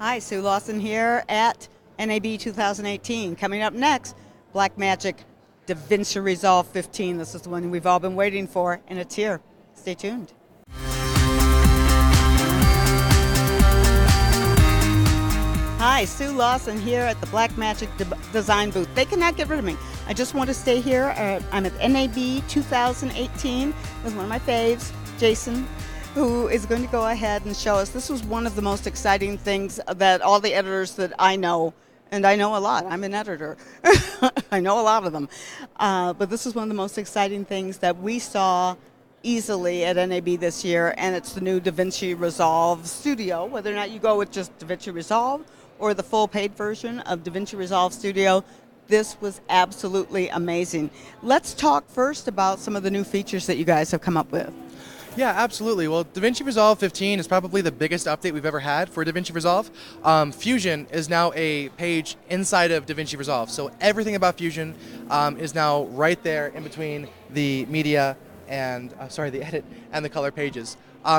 Hi, Sue Lawson here at NAB 2018. Coming up next, Blackmagic DaVinci Resolve 15. This is the one we've all been waiting for, and it's here. Stay tuned. Hi, Sue Lawson here at the Blackmagic Design booth. They cannot get rid of me. I just want to stay here. I'm at NAB 2018 with one of my faves, Jason, who is going to go ahead and show us. This was one of the most exciting things that all the editors that I know, and I know a lot, I'm an editor, I know a lot of them, but this is one of the most exciting things that we saw easily at NAB this year, and it's the new DaVinci Resolve Studio. Whether or not you go with just DaVinci Resolve or the full paid version of DaVinci Resolve Studio, this was absolutely amazing. Let's talk first about some of the new features that you guys have come up with. Yeah, absolutely. Well, DaVinci Resolve 15 is probably the biggest update we've ever had for DaVinci Resolve. Fusion is now a page inside of DaVinci Resolve. So everything about Fusion is now right there in between the media and, the edit and the color pages.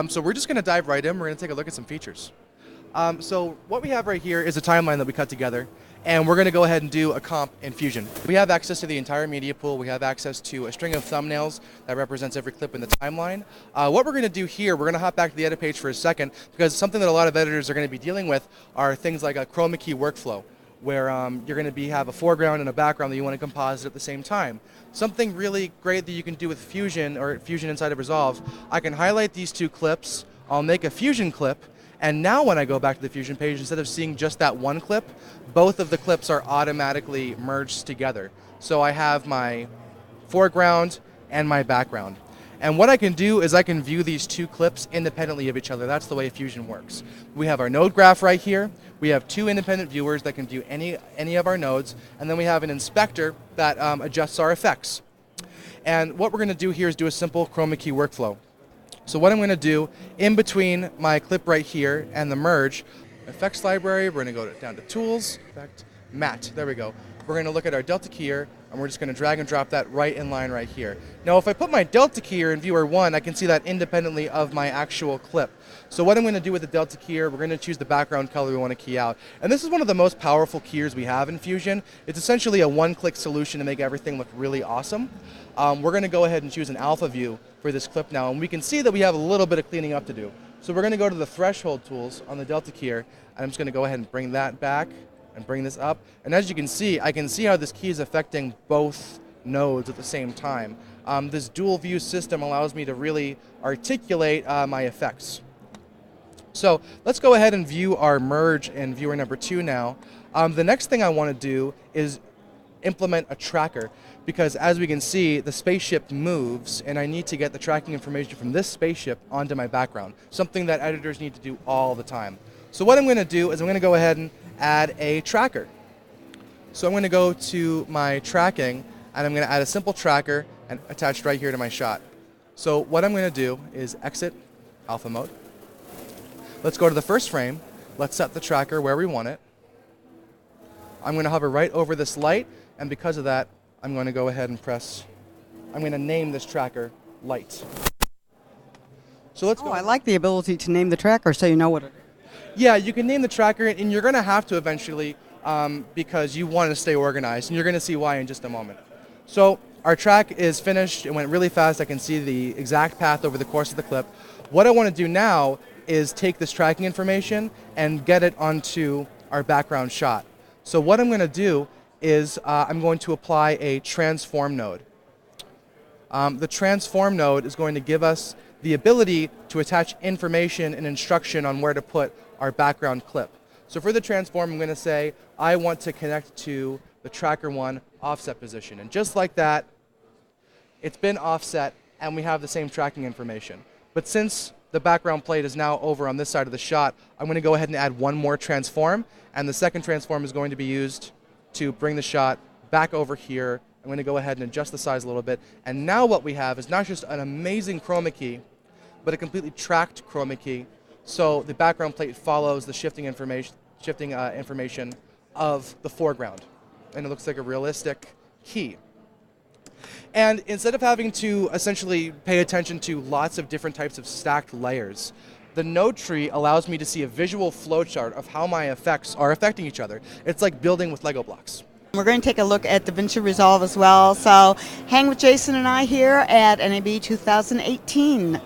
So we're just going to dive right in. We're going to take a look at some features. So what we have right here is a timeline that we cut together, and we're going to go ahead and do a comp in Fusion. We have access to the entire media pool. We have access to a string of thumbnails that represents every clip in the timeline. What we're going to do here, we're going to hop back to the edit page for a second, because something that a lot of editors are going to be dealing with are things like a Chroma Key Workflow, where you're going to have a foreground and a background that you want to composite at the same time. Something really great that you can do with Fusion, or Fusion inside of Resolve, I can highlight these two clips, I'll make a Fusion clip, and now when I go back to the Fusion page, instead of seeing just that one clip, both of the clips are automatically merged together. So I have my foreground and my background. And what I can do is I can view these two clips independently of each other. That's the way Fusion works. We have our node graph right here. We have two independent viewers that can view any of our nodes. And then we have an inspector that adjusts our effects. And what we're going to do here is do a simple Chroma Key workflow. So what I'm going to do in between my clip right here and the merge, effects library, we're going to go down to tools, effect, matte, there we go. We're going to look at our delta keyer, and we're just going to drag and drop that right in line right here. Now if I put my delta keyer in viewer 1, I can see that independently of my actual clip. So what I'm going to do with the delta keyer, we're going to choose the background color we want to key out. And this is one of the most powerful keyers we have in Fusion. It's essentially a one-click solution to make everything look really awesome. We're going to go ahead and choose an alpha view for this clip now, and we can see that we have a little bit of cleaning up to do. So we're going to go to the threshold tools on the delta keyer, and I'm just going to go ahead and bring that back and bring this up. And as you can see, I can see how this key is affecting both nodes at the same time. This dual view system allows me to really articulate my effects. So let's go ahead and view our merge in viewer number 2 now. The next thing I want to do is implement a tracker, because as we can see, the spaceship moves, and I need to get the tracking information from this spaceship onto my background, something that editors need to do all the time. So what I'm going to do is I'm going to go ahead and add a tracker. So I'm going to go to my tracking, and I'm going to add a simple tracker and attached right here to my shot. So what I'm going to do is exit alpha mode. Let's go to the first frame. Let's set the tracker where we want it. I'm going to hover right over this light, and because of that, I'm going to go ahead and I'm going to name this tracker light. So let's go. I like the ability to name the tracker so you know what it is. Yeah, you can name the tracker, and you're going to have to eventually because you want to stay organized, and you're going to see why in just a moment. So our track is finished. It went really fast. I can see the exact path over the course of the clip. What I want to do now is take this tracking information and get it onto our background shot. So what I'm going to do is I'm going to apply a transform node. The transform node is going to give us the ability to attach information and instruction on where to put our background clip. So for the transform, I'm going to say I want to connect to the tracker 1 offset position. And just like that, it's been offset, and we have the same tracking information. But since the background plate is now over on this side of the shot, I'm going to go ahead and add one more transform, and the second transform is going to be used to bring the shot back over here. I'm going to go ahead and adjust the size a little bit, and now what we have is not just an amazing chroma key, but a completely tracked chroma key, so the background plate follows the shifting information of the foreground, and it looks like a realistic key. And instead of having to essentially pay attention to lots of different types of stacked layers, The node tree allows me to see a visual flowchart of how my effects are affecting each other. It's like building with Lego blocks. We're going to take a look at DaVinci Resolve as well. So hang with Jason and I here at NAB 2018.